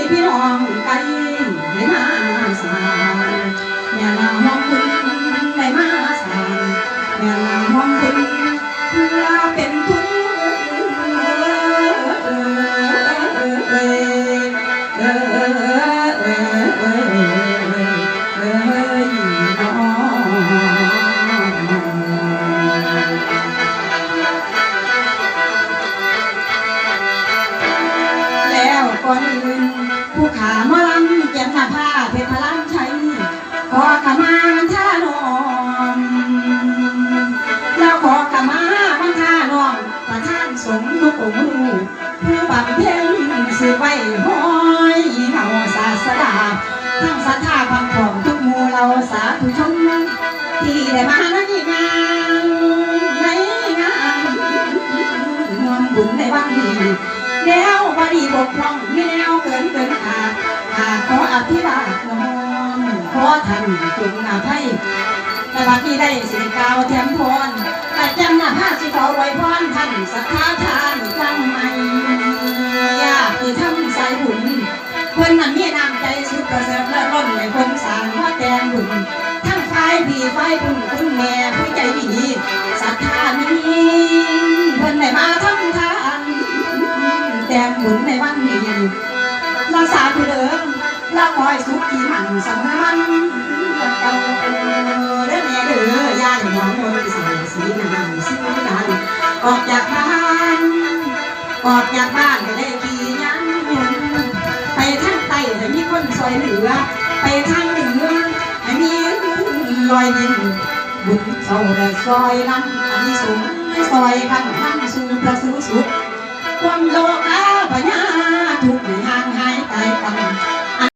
พี่น้องไกลให้มาสานแม่นางห้องคุณได้มาสานแม่นางห้องคุณเพื่อเป็นทุนก่อนอื่นผู้ขามาลำเจียมหน้าผ้าเพชรพลังชัยขอขมามันท่าน้องแล้วขอขมามันท่าน้องประท่านสมทุกองค์ผู้บำเพ็ญสืบไว้ห้อยเฮาศาสดาทั้งศรัทธาความของทุกหมู่เราสาธุชนที่ได้มาในงานรวมบุญในวันนี้แนวบดีบกพร่องมีแนวเกินขาดขออธิบายน้องขอท่านจงอภัยแต่บัดนี้ได้สิกาวเทียมพรแต่จำหน้าผ้าสิขอไว้พรท่านสัทธาทานจังไม่ยากที่ทำสายบุญเพื่อนนั้นมีน้ำใจสุดประเสริฐและล้นในคนสร้างว่าแดงบุญทั้งฝ่ายพี่ฝ่ายบุญคุณแม่ผู้ใจดีศรัทธานี้เพื่อนได้มาทำทานแดงบุญในวันนี้รักษาผู้เดิมละคอยสุขีมันสมมันเก่าเด้อแม่เด้อยาหมองบนสีนันสีนันออกจากบ้านก็ได้ขี่ยันไปทางใต้ให้มีคนซอยเหลือไปทางเหนือให้มีลอยดินบุญเศร้าได้ซอยนั้นอันนี้สูงซอยพันสู่พระสุสุดความโลกาปัญญาทุกข์